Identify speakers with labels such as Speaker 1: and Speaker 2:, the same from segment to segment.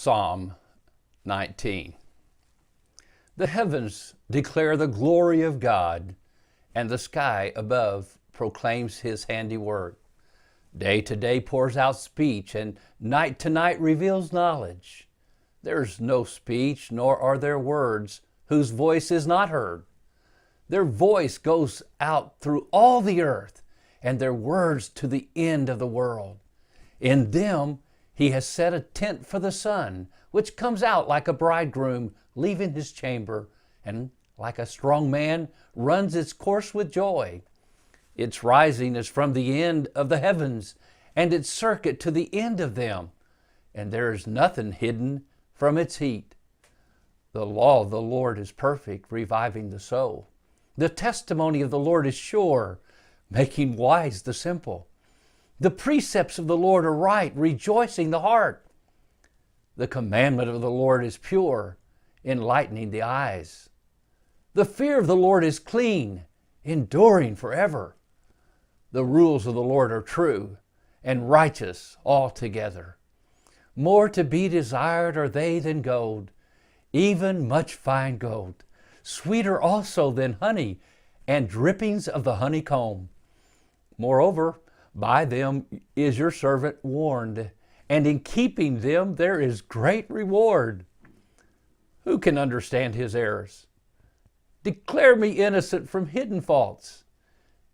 Speaker 1: Psalm 19. The heavens declare the glory of God, and the sky above proclaims his handiwork. Day to day pours out speech, and night to night reveals knowledge. There's no speech, nor are there words, whose voice is not heard. Their voice goes out through all the earth, and their words to the end of the world. In them he has set a tent for the sun, which comes out like a bridegroom leaving his chamber, and like a strong man runs its course with joy. Its rising is from the end of the heavens, and its circuit to the end of them, and there is nothing hidden from its heat. The law of the Lord is perfect, reviving the soul. The testimony of the Lord is sure, making wise the simple. The precepts of the Lord are right, rejoicing the heart. The commandment of the Lord is pure, enlightening the eyes. The fear of the Lord is clean, enduring forever. The rules of the Lord are true and righteous altogether. More to be desired are they than gold, even much fine gold, sweeter also than honey and drippings of the honeycomb. Moreover, by them is your servant warned, and in keeping them there is great reward. Who can understand his errors? Declare me innocent from hidden faults.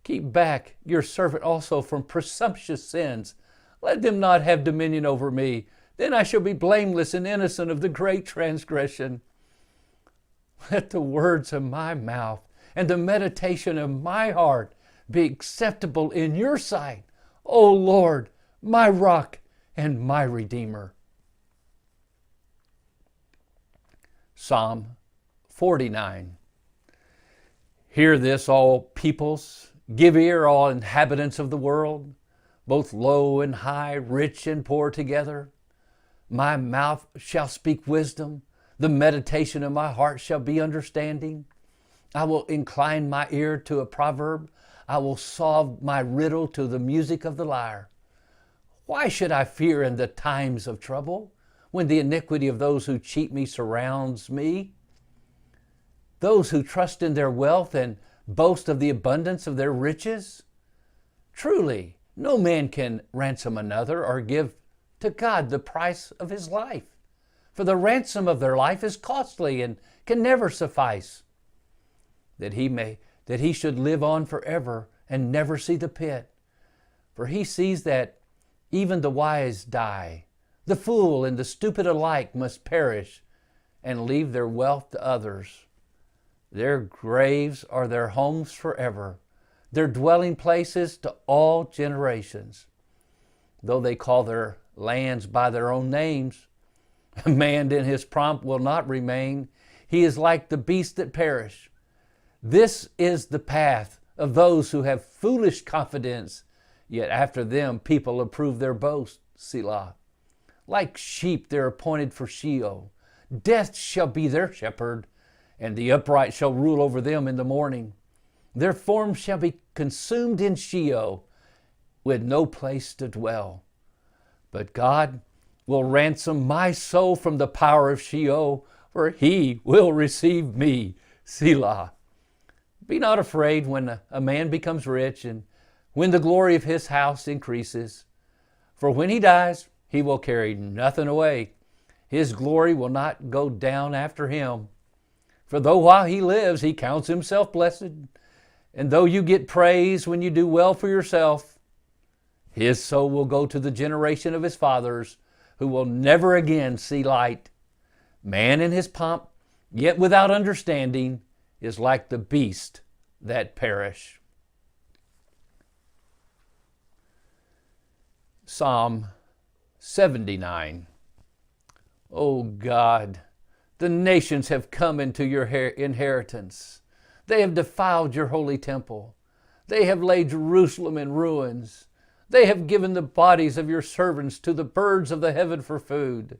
Speaker 1: Keep back your servant also from presumptuous sins. Let them not have dominion over me. Then I shall be blameless and innocent of the great transgression. Let the words of my mouth and the meditation of my heart be acceptable in your sight, O Lord, my rock and my redeemer. Psalm 49. Hear this, all peoples. Give ear, all inhabitants of the world, both low and high, rich and poor together. My mouth shall speak wisdom. The meditation of my heart shall be understanding. I will incline my ear to a proverb. I will solve my riddle to the music of the lyre. Why should I fear in the times of trouble, when the iniquity of those who cheat me surrounds me? Those who trust in their wealth and boast of the abundance of their riches? Truly, no man can ransom another or give to God the price of his life. For the ransom of their life is costly and can never suffice, that he should live on forever and never see the pit. For he sees that even the wise die. The fool and the stupid alike must perish and leave their wealth to others. Their graves are their homes forever, their dwelling places to all generations. Though they call their lands by their own names, a man in his pomp will not remain. He is like the beasts that perish. This is the path of those who have foolish confidence, yet after them people approve their boast. Selah. Like sheep they're appointed for Sheol. Death shall be their shepherd, and the upright shall rule over them in the morning. Their forms shall be consumed in Sheol, with no place to dwell. But God will ransom my soul from the power of Sheol, for he will receive me. Selah. Be not afraid when a man becomes rich and when the glory of his house increases. For when he dies, he will carry nothing away. His glory will not go down after him. For though while he lives, he counts himself blessed, and though you get praise when you do well for yourself, his soul will go to the generation of his fathers, who will never again see light. Man in his pomp, yet without understanding, is like the beast that perish. Psalm 79. O God, the nations have come into your inheritance. They have defiled your holy temple. They have laid Jerusalem in ruins. They have given the bodies of your servants to the birds of the heaven for food,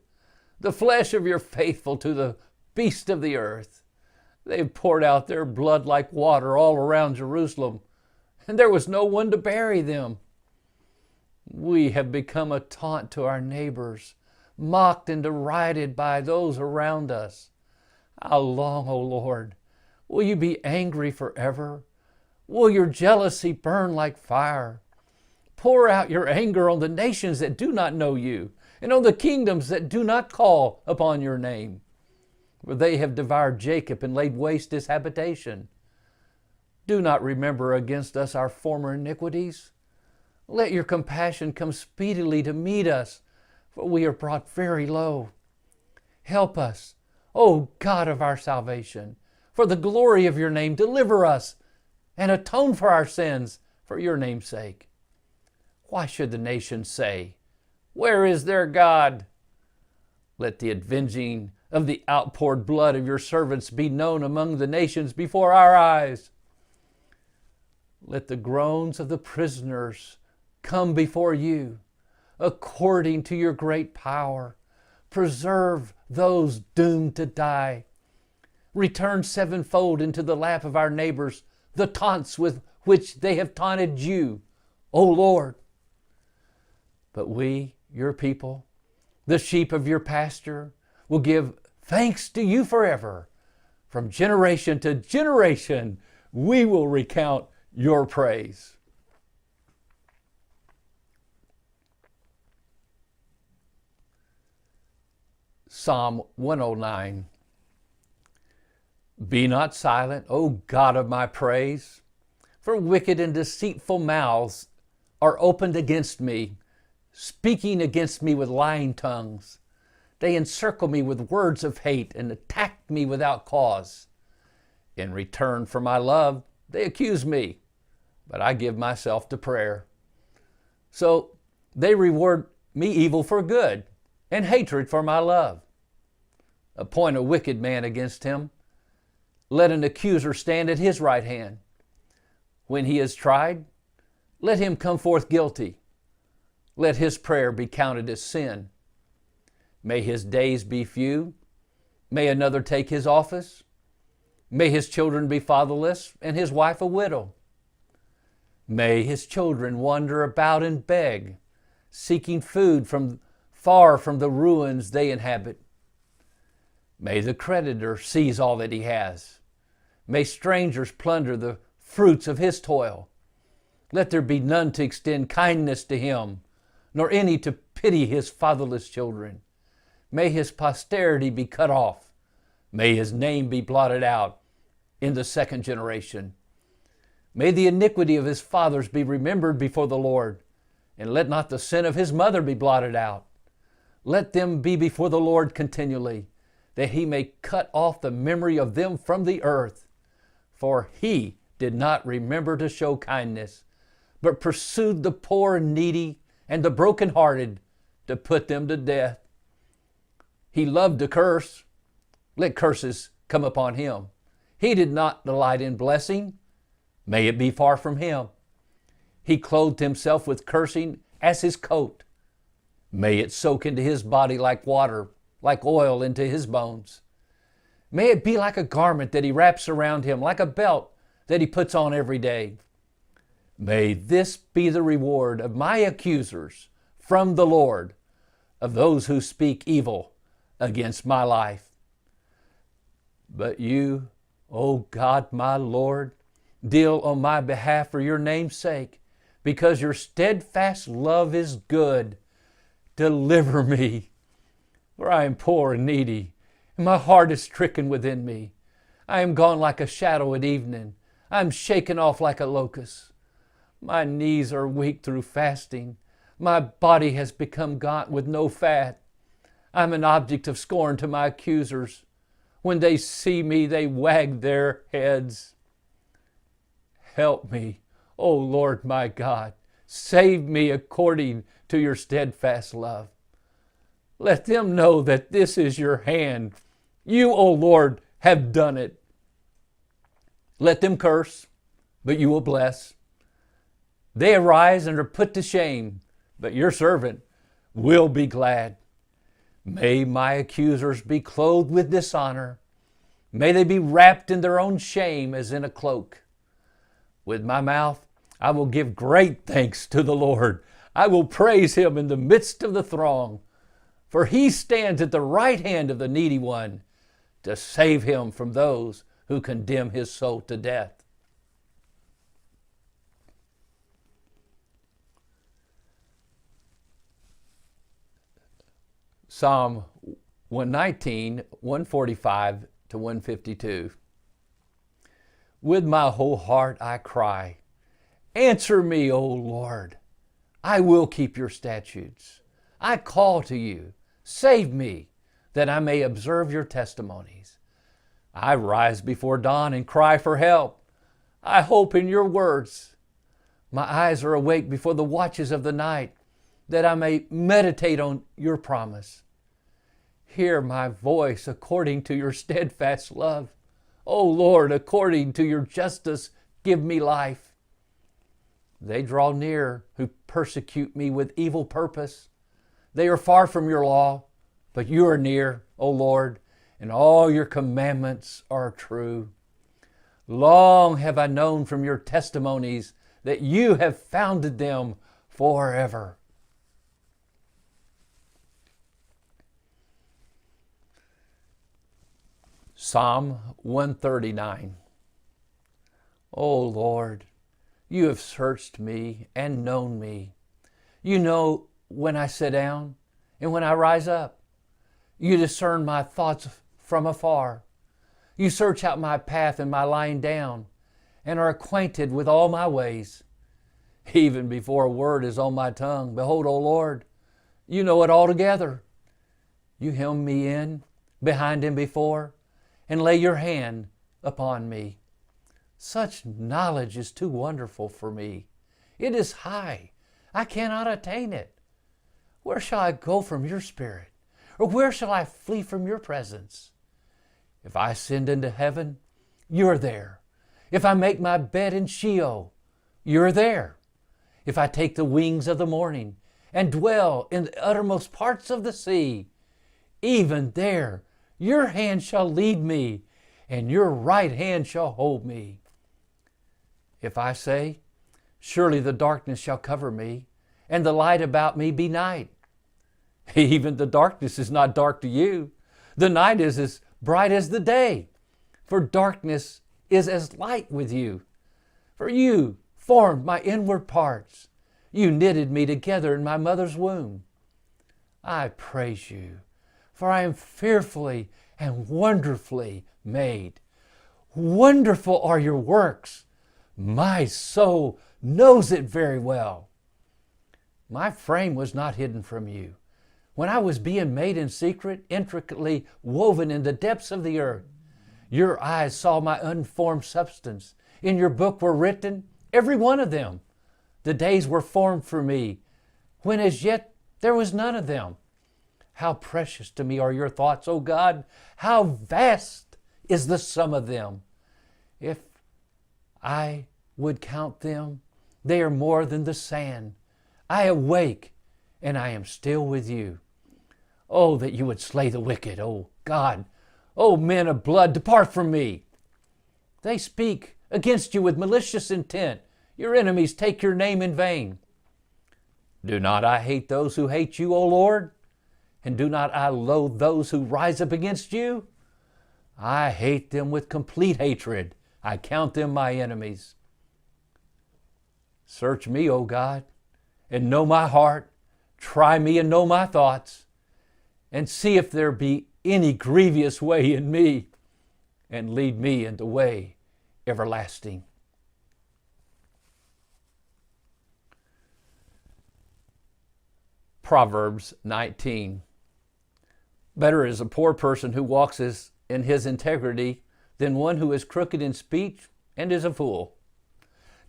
Speaker 1: the flesh of your faithful to the beasts of the earth. They have poured out their blood like water all around Jerusalem, and there was no one to bury them. We have become a taunt to our neighbors. mocked and derided by those around us. How long, O Lord, will you be angry forever? Will your jealousy burn like fire? Pour out your anger on the nations that do not know you, and on the kingdoms that do not call upon your name. For they have devoured Jacob and laid waste his habitation. Do not remember against us our former iniquities. Let your compassion come speedily to meet us, for we are brought very low. Help us, O God of our salvation. For the glory of your name, deliver us and atone for our sins for your name's sake. Why should the nations say, where is their God? Let the avenging of the outpoured blood of your servants be known among the nations before our eyes. Let the groans of the prisoners come before you. According to your great power, preserve those doomed to die. Return sevenfold into the lap of our neighbors the taunts with which they have taunted you, O Lord. But we, your people, the sheep of your pasture, will give thanks to you forever. From generation to generation, we will recount your praise. Psalm 109. Be not silent, O God of my praise, for wicked and deceitful mouths are opened against me, speaking against me with lying tongues. They encircle me with words of hate and attack me without cause. In return for my love, they accuse me, but I give myself to prayer. So they reward me evil for good and hatred for my love. Appoint a wicked man against him. Let an accuser stand at his right hand. When he is tried, let him come forth guilty. Let his prayer be counted as sin. May his days be few. May another take his office. May his children be fatherless and his wife a widow. May his children wander about and beg, seeking food far from the ruins they inhabit. May the creditor seize all that he has. May strangers plunder the fruits of his toil. Let there be none to extend kindness to him, nor any to pity his fatherless children. May his posterity be cut off. May his name be blotted out in the second generation. May the iniquity of his fathers be remembered before the Lord, and let not the sin of his mother be blotted out. Let them be before the Lord continually, that he may cut off the memory of them from the earth. For he did not remember to show kindness, but pursued the poor and needy and the brokenhearted to put them to death. He loved to curse. Let curses come upon him. He did not delight in blessing. May it be far from him. He clothed himself with cursing as his coat. May it soak into his body like water, like oil into his bones. May it be like a garment that he wraps around him, like a belt that he puts on every day. May this be the reward of my accusers from the Lord, of those who speak evil against my life. But you, O God, my Lord, deal on my behalf for your name's sake, because your steadfast love is good. Deliver me, for I am poor and needy, and my heart is stricken within me. I am gone like a shadow at evening. I am shaken off like a locust. My knees are weak through fasting. My body has become gaunt with no fat. I am an object of scorn to my accusers. When they see me, they wag their heads. Help me, O Lord my God. Save me according to your steadfast love. Let them know that this is your hand. You, O Lord, have done it. Let them curse, but you will bless. They arise and are put to shame, but your servant will be glad. May my accusers be clothed with dishonor. May they be wrapped in their own shame as in a cloak. With my mouth, I will give great thanks to the Lord. I will praise him in the midst of the throng. For he stands at the right hand of the needy one to save him from those who condemn his soul to death. Psalm 119, 145 to 152. With my whole heart I cry, answer me, O Lord. I will keep your statutes. I call to you, save me, that I may observe your testimonies. I rise before dawn and cry for help. I hope in your words. My eyes are awake before the watches of the night, that I may meditate on your promise. Hear my voice according to your steadfast love. O Lord, according to your justice, give me life. They draw near who persecute me with evil purpose. They are far from your law, but you are near, O Lord, and all your commandments are true. Long have I known from your testimonies that you have founded them forever. Psalm 139. O Lord, you have searched me and known me. You know when I sit down and when I rise up. You discern my thoughts from afar. You search out my path and my lying down, and are acquainted with all my ways. Even before a word is on my tongue, behold, O Lord, you know it altogether. You hem me in, behind and before, and lay your hand upon me. Such knowledge is too wonderful for me. It is high. I cannot attain it. Where shall I go from your spirit? Or where shall I flee from your presence? If I ascend into heaven, you're there. If I make my bed in Sheol, you're there. If I take the wings of the morning and dwell in the uttermost parts of the sea, even there your hand shall lead me, and your right hand shall hold me. If I say, surely the darkness shall cover me, and the light about me be night. Even the darkness is not dark to you. The night is as bright as the day, for darkness is as light with you. For you formed my inward parts. You knitted me together in my mother's womb. I praise you, for I am fearfully and wonderfully made. Wonderful are your works. My soul knows it very well. My frame was not hidden from you when I was being made in secret, intricately woven in the depths of the earth. Your eyes saw my unformed substance. In your book were written, every one of them. The days were formed for me, when as yet there was none of them. How precious to me are your thoughts, O God! How vast is the sum of them! If I would count them, they are more than the sand. I awake, and I am still with you. Oh, that you would slay the wicked, O God! O men of blood, depart from me! They speak against you with malicious intent. Your enemies take your name in vain. Do not I hate those who hate you, O Lord? And do not I loathe those who rise up against you? I hate them with complete hatred. I count them my enemies. Search me, O God, and know my heart. Try me and know my thoughts, and see if there be any grievous way in me, and lead me in the way everlasting. Proverbs 19. Better is a poor person who walks in his integrity than one who is crooked in speech and is a fool.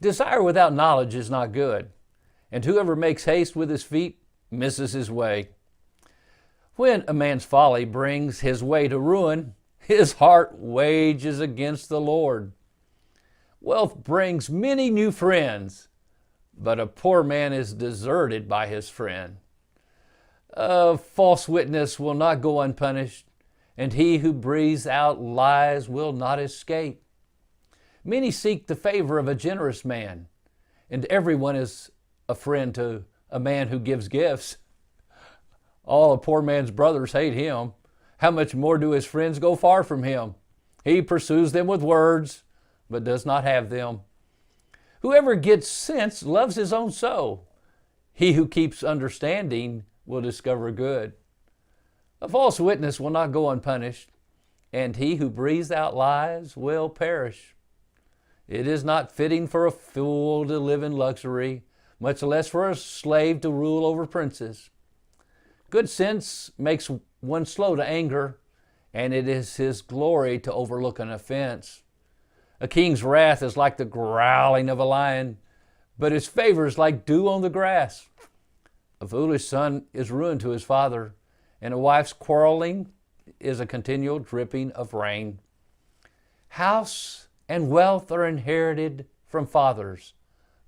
Speaker 1: Desire without knowledge is not good, and whoever makes haste with his feet misses his way. When a man's folly brings his way to ruin, his heart wages against the Lord. Wealth brings many new friends, but a poor man is deserted by his friend. A false witness will not go unpunished, and he who breathes out lies will not escape. Many seek the favor of a generous man, and everyone is a friend to a man who gives gifts. All a poor man's brothers hate him. How much more do his friends go far from him? He pursues them with words, but does not have them. Whoever gets sense loves his own soul. He who keeps understanding will discover good. A false witness will not go unpunished, and he who breathes out lies will perish. It is not fitting for a fool to live in luxury, much less for a slave to rule over princes. Good sense makes one slow to anger, and it is his glory to overlook an offense. A king's wrath is like the growling of a lion, but his favor is like dew on the grass. A foolish son is ruin to his father, and a wife's quarreling is a continual dripping of rain. House and wealth are inherited from fathers,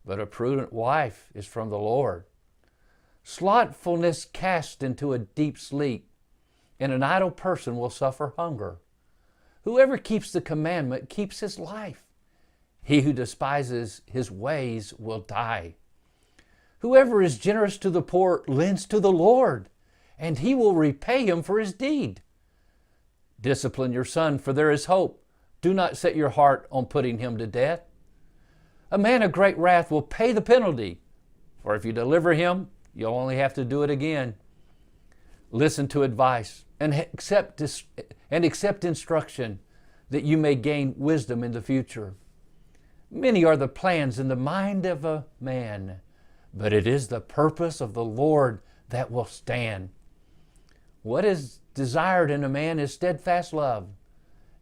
Speaker 1: but a prudent wife is from the Lord. Slothfulness casts into a deep sleep, and an idle person will suffer hunger. Whoever keeps the commandment keeps his life. He who despises his ways will die. Whoever is generous to the poor lends to the Lord, and he will repay him for his deed. Discipline your son, for there is hope. Do not set your heart on putting him to death. A man of great wrath will pay the penalty, for if you deliver him, you'll only have to do it again. Listen to advice and accept instruction, that you may gain wisdom in the future. Many are the plans in the mind of a man, but it is the purpose of the Lord that will stand. What is desired in a man is steadfast love,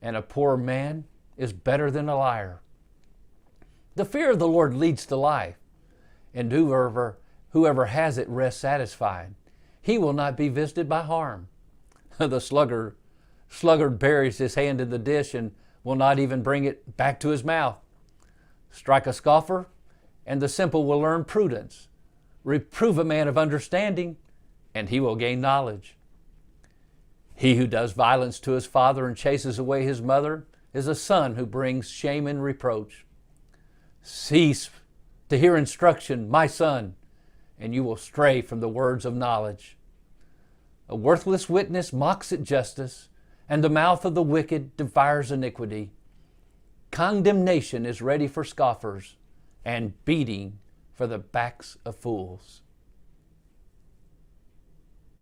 Speaker 1: and a poor man is better than a liar. The fear of the Lord leads to life, and whoever has it rests satisfied. He will not be visited by harm. The sluggard buries his hand in the dish and will not even bring it back to his mouth. Strike a scoffer, and the simple will learn prudence. Reprove a man of understanding, and he will gain knowledge. He who does violence to his father and chases away his mother is a son who brings shame and reproach. Cease to hear instruction, my son, and you will stray from the words of knowledge. A worthless witness mocks at justice, and the mouth of the wicked devours iniquity. Condemnation is ready for scoffers, and beating for the backs of fools.